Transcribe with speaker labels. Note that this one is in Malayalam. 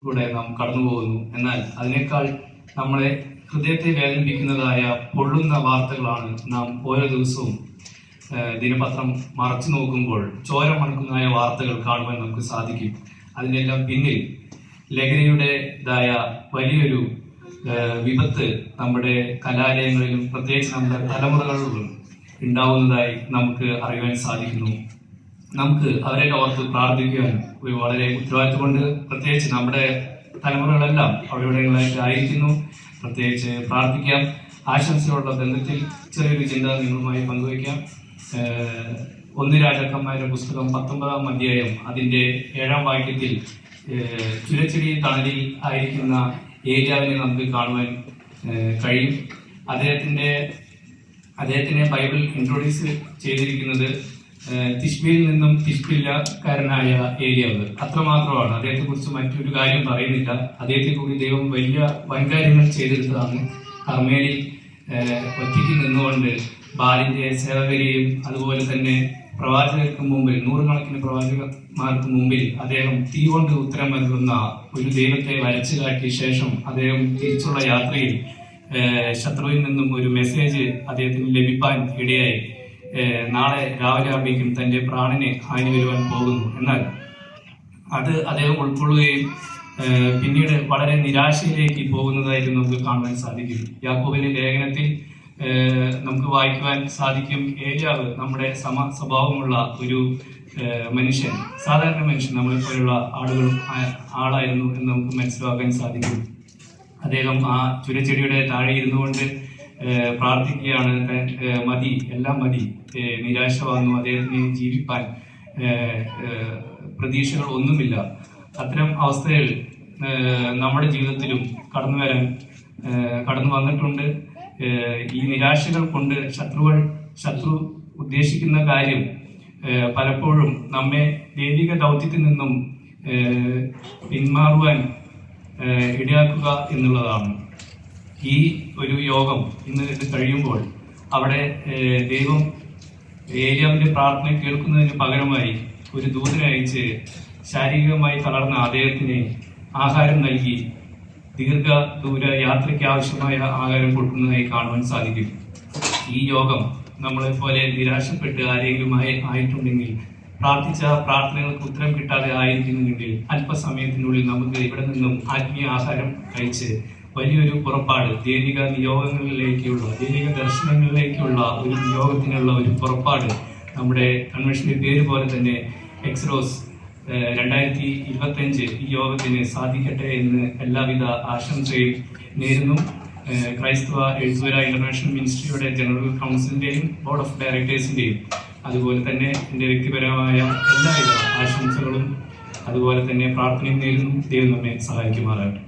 Speaker 1: കൂടെ നാം കടന്നു പോകുന്നു. എന്നാൽ അതിനേക്കാൾ നമ്മളെ ഹൃദയത്തെ വേദനിപ്പിക്കുന്നതായ പൊള്ളുന്ന വാർത്തകളാണ് നാം ഓരോ ദിവസവും ദിനപത്രം മറച്ചു നോക്കുമ്പോൾ ചോര മണക്കുന്നതായ വാർത്തകൾ കാണുവാൻ നമുക്ക് സാധിക്കും. അതിനെല്ലാം പിന്നിൽ ലഹരിയുടേതായ വലിയൊരു വിപത്ത് നമ്മുടെ കലാലയങ്ങളിലും പ്രത്യേകിച്ച് നമ്മുടെ തലമുറകളിലും ഉണ്ടാവുന്നതായി നമുക്ക് അറിയാൻ സാധിക്കുന്നു. നമുക്ക് അവരെ ഓർത്ത് പ്രാർത്ഥിക്കുവാൻ വളരെ ഉത്തരവാദിത്വം കൊണ്ട് പ്രത്യേകിച്ച് നമ്മുടെ തലമുറകളെല്ലാം അവിടെയുള്ളതായിട്ട് ആയിരിക്കുന്നു. പ്രത്യേകിച്ച് പ്രാർത്ഥിക്കാം. ആശംസയുള്ള ബന്ധത്തിൽ ചെറിയൊരു ചിന്ത നിങ്ങളുമായി പങ്കുവയ്ക്കാം. 1 രാജാക്കന്മാരുടെ പുസ്തകം 19-ാം അധ്യായം അതിന്റെ 7-ാം വാക്യത്തിൽ ചുരച്ചിടി തണലിൽ ആയിരിക്കുന്ന ഏലിയാവിനെ നമുക്ക് കാണുവാൻ കഴിയും. അദ്ദേഹത്തിനെ ബൈബിൾ ഇൻട്രൊഡ്യൂസ് ചെയ്തിരിക്കുന്നത് തിഷ്ബിയിൽ നിന്നും തിഷ്ബില്ലക്കാരനായ ഏലിയാവ്. അത്രമാത്രമാണ്. അദ്ദേഹത്തെ കുറിച്ച് മറ്റൊരു കാര്യം പറയുന്നില്ല. അദ്ദേഹത്തെ കൂടി ദൈവം വലിയ വൻകാര്യങ്ങൾ ചെയ്തെടുത്തതാണ്. കർമ്മേലിൽ ഒറ്റയ്ക്ക് നിന്നുകൊണ്ട് ബാലിന്റെ സേവകരെയും അതുപോലെ തന്നെ പ്രവാചകർക്ക് മുമ്പിൽ 100 കണക്കിന് പ്രവാചകന്മാർക്ക് മുമ്പിൽ അദ്ദേഹം തീ കൊണ്ട് ഉത്തരം നൽകുന്ന ഒരു ദൈവത്തെ വരച്ചു കാട്ടിയ ശേഷം അദ്ദേഹം തിരിച്ചുള്ള യാത്രയിൽ ശത്രുവിൽ നിന്നും ഒരു മെസ്സേജ് അദ്ദേഹത്തിന് ലഭിക്കാൻ ഇടയായി. നാളെ രാവിലെ ആകുമ്പോഴേക്കും തന്റെ പ്രാണനെ ഹാനി വരുവാൻ പോകുന്നു. എന്നാൽ അത് അദ്ദേഹം ഉൾക്കൊള്ളുകയും പിന്നീട് വളരെ നിരാശയിലേക്ക് പോകുന്നതായിട്ട് നമുക്ക് കാണുവാൻ സാധിക്കും. യാക്കോബിന്റെ ലേഖനത്തിൽ നമുക്ക് വായിക്കുവാൻ സാധിക്കും, ഏലിയാവ് നമ്മുടെ സ്വഭാവമുള്ള ഒരു മനുഷ്യൻ, സാധാരണ മനുഷ്യൻ, നമ്മളെ പോലുള്ള ആളായിരുന്നു എന്ന് നമുക്ക് മനസ്സിലാക്കാൻ സാധിക്കും. അദ്ദേഹം ആ ചുരച്ചെടിയുടെ താഴെ ഇരുന്നുകൊണ്ട് പ്രാർത്ഥിക്കുകയാണ്. മതി, എല്ലാം മതി, നിരാശ വന്നു, അദ്ദേഹത്തിന് ജീവിപ്പാൻ പ്രതീക്ഷകൾ ഒന്നുമില്ല. അത്തരം അവസ്ഥകൾ നമ്മുടെ ജീവിതത്തിലും കടന്നു വന്നിട്ടുണ്ട്. ഈ നിരാശകൾ കൊണ്ട് ശത്രു ഉദ്ദേശിക്കുന്ന കാര്യം പലപ്പോഴും നമ്മെ ദൈവിക ദൗത്യത്തിൽ നിന്നും പിന്മാറുവാൻ ഇടയാക്കുക എന്നുള്ളതാണ്. ഈ ഒരു യോഗം ഇന്ന് ഇത് കഴിയുമ്പോൾ അവിടെ ദൈവം ഏലിയാവിന്റെ പ്രാർത്ഥന കേൾക്കുന്നതിന് പകരമായി ഒരു ദൂതനെ അയച്ച് ശാരീരികമായി തളർന്ന അദ്ദേഹത്തിന് ആഹാരം നൽകി ദീർഘദൂര യാത്രയ്ക്ക് ആവശ്യമായ ആഹാരം കൊടുക്കുന്നതായി കാണുവാൻ സാധിക്കും. ഈ യോഗം നമ്മളെ പോലെ നിരാശപ്പെട്ട് ആരെങ്കിലും ആയിട്ടുണ്ടെങ്കിൽ, പ്രാർത്ഥിച്ച പ്രാർത്ഥനകൾക്ക് ഉത്തരം കിട്ടാതെ ആയിരിക്കുന്നുണ്ടെങ്കിൽ അല്പസമയത്തിനുള്ളിൽ നമുക്ക് ഇവിടെ നിന്നും ആത്മീയ ആഹാരം കഴിച്ച് വലിയൊരു പുറപ്പാട്, ദൈവിക നിയോഗങ്ങളിലേക്കുള്ള, ദൈവിക ദർശനങ്ങളിലേക്കുള്ള ഒരു നിയോഗത്തിനുള്ള ഒരു പുറപ്പാട് നമ്മുടെ കൺവെൻഷന്റെ പേര് പോലെ തന്നെ എക്സ്റോസ് 2025 ഈ യോഗത്തിന് സാധിക്കട്ടെ എന്ന് എല്ലാവിധ ആശംസയും നേരുന്നു. ക്രൈസ്തവ എഴുത്തുവര ഇന്റർനാഷണൽ മിനിസ്ട്രിയുടെ ജനറൽ കൗൺസിലിന്റെയും ബോർഡ് ഓഫ് ഡയറക്ടേഴ്സിന്റെയും അതുപോലെ തന്നെ എൻ്റെ വ്യക്തിപരമായ എല്ലാവിധ ആശംസകളും അതുപോലെ തന്നെ പ്രാർത്ഥനയും നേരുന്നു. ദൈവം നമ്മെ സഹായിക്കുമാറാകട്ടെ.